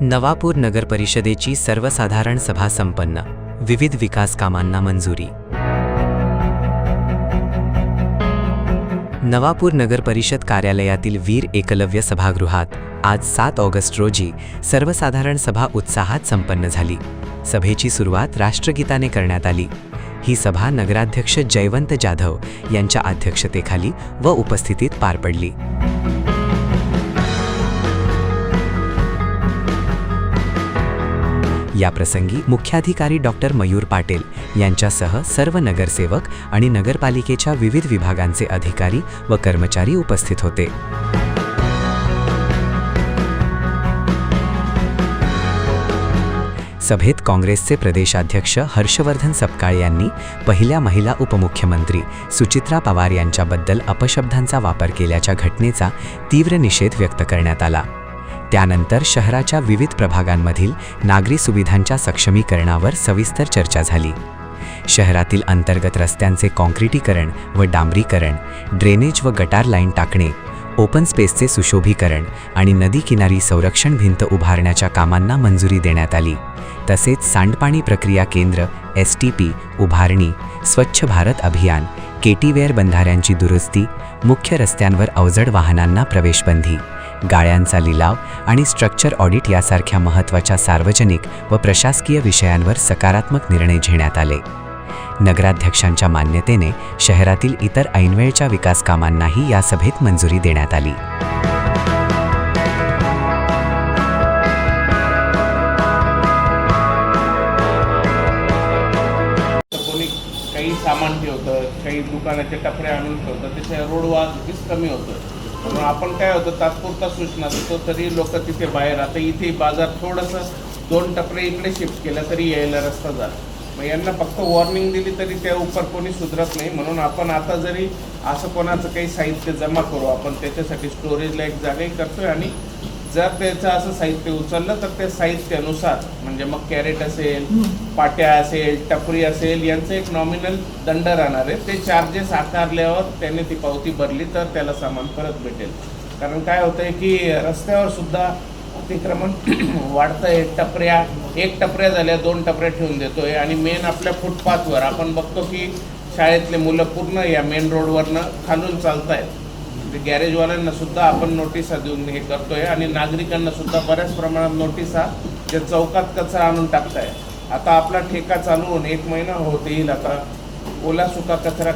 नवापूर नगर परिषदेची सर्वसाधारण सभा संपन्न. विविध विकास कामांना मंजुरी. नवापूर नगर परिषद कार्यालयातील वीर एकलव्य सभागृहात आज 7 ऑगस्ट रोजी सर्वसाधारण सभा उत्साहात संपन्न झाली. सभेची सुरुवात राष्ट्रगीताने करण्यात आली. ही सभा नगराध्यक्ष जयवंत जाधव यांच्या अध्यक्षतेखाली व उपस्थितीत पार पडली. याप्रसंगी मुख्याधिकारी डॉक्टर मयूर पाटील यांच्यासह सर्व नगरसेवक आणि नगरपालिकेच्या विविध विभागांचे अधिकारी व कर्मचारी उपस्थित होते. सभेत काँग्रेसचे प्रदेशाध्यक्ष हर्षवर्धन सपकाळ यांनी पहिल्या महिला उपमुख्यमंत्री सुचित्रा पवार यांच्याबद्दल अपशब्दांचा वापर केल्याच्या घटनेचा तीव्र निषेध व्यक्त करण्यात आला. त्यानंतर शहराच्या विविध प्रभागांमधील नागरी सुविधांच्या सक्षमीकरणावर सविस्तर चर्चा झाली. शहरातील अंतर्गत रस्त्यांचे काँक्रिटीकरण व डांबरीकरण, ड्रेनेज व गटार लाईन टाकणे, ओपन स्पेसचे सुशोभीकरण आणि नदी किनारी संरक्षण भिंत उभारण्याच्या कामांना मंजुरी देण्यात आली. तसेच सांडपाणी प्रक्रिया केंद्र STP उभारणी, स्वच्छ भारत अभियान, केटीवेअर बंधाऱ्यांची दुरुस्ती, मुख्य रस्त्यांवर अवजड वाहनांना प्रवेशबंदी, गाळ्यांचा लिलाव आणि स्ट्रक्चर ऑडिट यासारख्या महत्त्वाच्या सार्वजनिक व प्रशासकीय विषयांवर सकारात्मक निर्णय घेण्यात आले. नगराध्यक्षांच्या मान्यतेने शहरातील इतर ऐनवेळच्या विकास कामांनाही या सभेत मंजुरी देण्यात आली. काही सामान ठेवतं, काही दुकानाचे टपरे आणून ठेवतं, त्याच्या रोड वाहतुकीच कमी होतं. म्हणून आपण काय होतं, तात्पुरता सूचना देतो तरी लोक तिथे बाहेर. आता इथे बाजार थोडंसं 2 टपरे इकडे शिफ्ट केलं तरी यायला रस्ता झाला. मग यांना फक्त वॉर्निंग दिली तरी त्या उपर कोणी सुधरत नाही. म्हणून आपण आता जरी असं कोणाचं काही साहित्य जमा करू, आपण त्याच्यासाठी स्टोरेजला एक जागाही करतोय. आणि जर त्याचं असं साहित्य उचललं तर त्या साहित्यानुसार म्हणजे मग कॅरेट असेल, पाट्या असेल, टपरी असेल, यांचं एक नॉमिनल दंड राहणार आहे. ते चार्जेस आकारल्यावर त्याने ती पावती भरली तर त्याला सामान परत भेटेल. कारण काय होतंय की रस्त्यावर सुद्धा अतिक्रमण वाढतंय. एक टपऱ्या झाल्या 2 टपऱ्या ठेवून देतोय. आणि मेन आपल्या फुटपाथवर आपण बघतो की शाळेतले मुलं पूर्ण या मेन रोडवरनं खालून चालतायत. गॅरेजवाल्यांना सुद्धा आपण नोटिसा देऊन हे करतोय. आणि नागरिकांना सुद्धा बऱ्याच प्रमाणात नोटिसा त्या चौकात कचरा आणून टाकताय. आता आपला ठेका चालू होऊन 1 महिना होत येईल. आता ओला सुका कचरा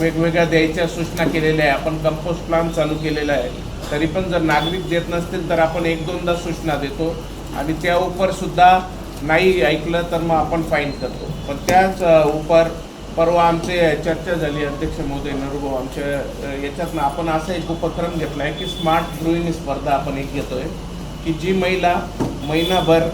वेगवेगळ्या द्यायच्या सूचना केलेल्या आहे. आपण कंपोस्ट प्लांट चालू केलेला आहे. तरी पण जर नागरिक देत नसतील तर आपण 1-2दा सूचना देतो. आणि त्या उपर सुद्धा नाही ऐकलं तर मग आपण फाईन करतो. पण त्याच उपर परवा आमचे चर्चा झाली, अध्यक्ष महोदय नरूभाऊ आमच्या याच्यातनं आपण असा एक उपक्रम घेतला आहे की स्मार्ट गृहिणी स्पर्धा आपण एक घेतोय की जी महिला महिनाभर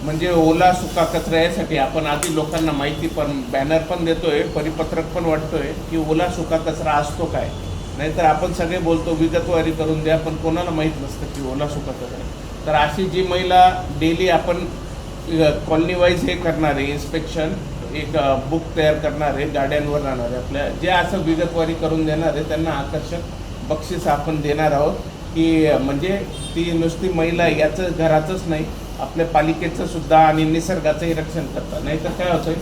म्हणजे ओला सुका कचरा यासाठी आपण आधी लोकांना माहिती पण बॅनर पण देतोय, परिपत्रक पण वाटतोय की ओला सुका कचरा असतो काय. नाहीतर आपण सगळे बोलतो विगतवारी करून द्या, पण कोणाला माहीत नसतं की ओला सुका कचरा. तर अशी जी महिला डेली आपण कॉलनी वाईज हे करणार आहे इन्स्पेक्शन, एक बुक तयार करणार आहे, गाड्यांवर राहणार आहे आपल्या, जे असं विगतवारी करून देणार आहे त्यांना आकर्षक बक्षीस आपण देणार आहोत. की म्हणजे ती नुसती महिला याचं घराचंच नाही, आपल्या पालिकेचं सुद्धा आणि निसर्गाचंही रक्षण करतात. नाहीतर काय होतं,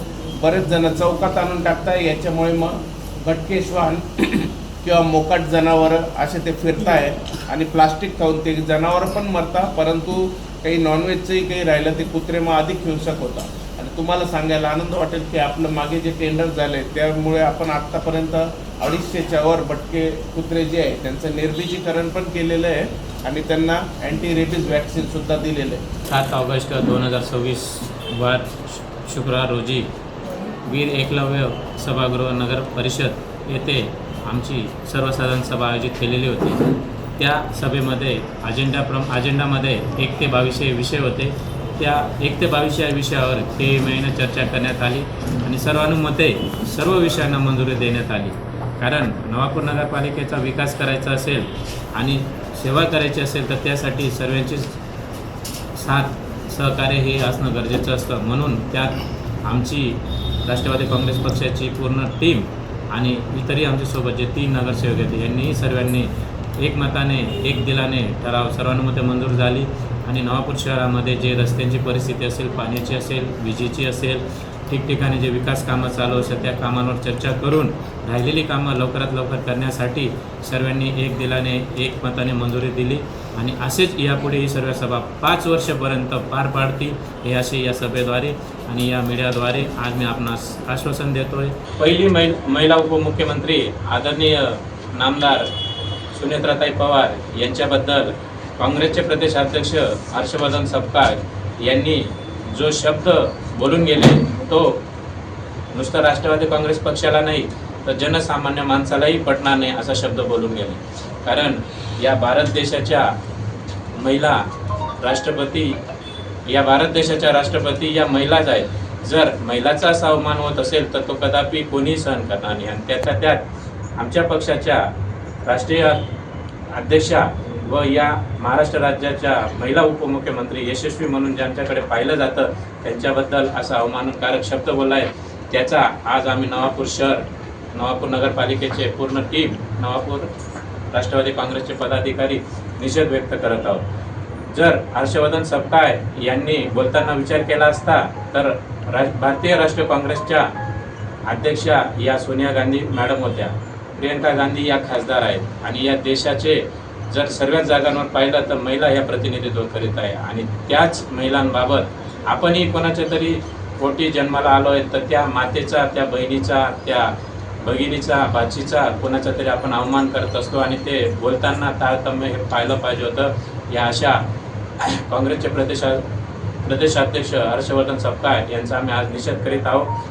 बरेच जण चौकात आणून टाकताय. याच्यामुळे मग भटके श्वान किंवा मोकाट जनावरं असे ते फिरताय आणि प्लास्टिक खाऊन ते जनावरं पण मरतात. परंतु काही नॉनव्हेजचंही काही राहिलं ते कुत्रे मग अधिक हिंसक होतात. आणि तुम्हाला सांगायला आनंद वाटेल की आपलं मागे जे टेंडर झाले त्यामुळे आपण आत्तापर्यंत 250च्या वर भटके कुत्रे जे आहे त्यांचं निर्बीजीकरण पण केलेलं आहे आणि त्यांना अँटी रेबीज वॅक्सिनसुद्धा दिलेलं आहे. 7 ऑगस्ट 2026 वार शुक्रवार रोजी वीर एकलव्य सभागृह नगर परिषद येथे आमची सर्वसाधारण सभा आयोजित केलेली होती. त्या सभेमध्ये अजेंडामध्ये 1 ते 22 हे विषय होते. त्या 1 ते 22 या विषयावर खेळीमेळीनं चर्चा करण्यात आली आणि सर्वानुमते सर्व विषयांना मंजुरी देण्यात आली. कारण नवापूर नगरपालिकेचा विकास करायचा असेल आणि सेवा करायची असेल तर त्यासाठी सर्वांची साथ सहकार्य हे असणं गरजेचं असतं. म्हणून त्यात आमची राष्ट्रवादी काँग्रेस पक्षाची पूर्ण टीम आणि इतरही आमच्यासोबत जे 3 नगरसेवक आहेत यांनी सर्वांनी एकमताने एक दिलाने ठराव सर्वानुमते मंजूर झाली आणि नवापूर शहरामध्ये जे रस्त्यांची परिस्थिती असेल, पाण्याची असेल, विजेची असेल, ठिकठिकाणी जे विकास कामं चालू असेल त्या कामांवर चर्चा करून राहिलेली कामं लवकरात लवकर करण्यासाठी सर्वांनी एक दिलाने एक मताने मंजुरी दिली आणि असेच यापुढे ही सर्व सभा 5 वर्षापर्यंत पार पाडतील हे असे या सभेद्वारे आणि या मीडियाद्वारे आज मी आपणास आश्वासन देतोय. पहिली महिला उपमुख्यमंत्री आदरणीय नामदार सुनेत्राताई पवार यांच्याबद्दल काँग्रेसचे प्रदेशाध्यक्ष हर्षवर्धन सपकाळ यांनी जो शब्द बोलून गेले तो नुसतं राष्ट्रवादी काँग्रेस पक्षाला नाही तर जनसामान्य माणसालाही पटणार नाही असा शब्द बोलून गेले. कारण या भारत देशाच्या राष्ट्रपती या महिलाच आहेत. जर महिलाचा असा अवमान होत असेल तर तो कदापि कोणीही सहन करणार नाही. आणि त्यातल्या त्यात आमच्या पक्षाच्या राष्ट्रीय अध्यक्षा व या महाराष्ट्र राज्याच्या महिला उपमुख्यमंत्री यशस्वी म्हणून ज्यांच्याकडे पाहिलं जातं त्यांच्याबद्दल असा अवमानकारक शब्द बोलला आहे. त्याचा आज आम्ही नवापूर शहर, नवापूर नगरपालिकेचे पूर्ण टीम, नवापूर राष्ट्रवादी काँग्रेसचे पदाधिकारी निषेध व्यक्त करत आहोत. जर हर्षवर्धन सपकाळ यांनी बोलताना विचार केला असता तर भारतीय राष्ट्रीय काँग्रेसच्या अध्यक्षा या सोनिया गांधी मॅडम होत्या, प्रियंका गांधी या खासदार आहेत आणि या देशाचे जर सर्वच जागांवर पाहिलं तर महिला या प्रतिनिधित्व करीत आहे. आणि त्याच महिलांबाबत आपणही कोणाच्या तरी पोटी जन्माला आलो आहे तर त्या मातेचा, त्या बहिणीचा, त्या भगिनीचा, भाचीचा कोणाचा तरी आपण अवमान करत असतो आणि ते बोलताना तारतम्य हे पाहिलं पाहिजे होतं. या अशा काँग्रेसचे प्रदेशाध्यक्ष हर्षवर्धन सपकाळ यांचा आम्ही आज निषेध करीत आहोत.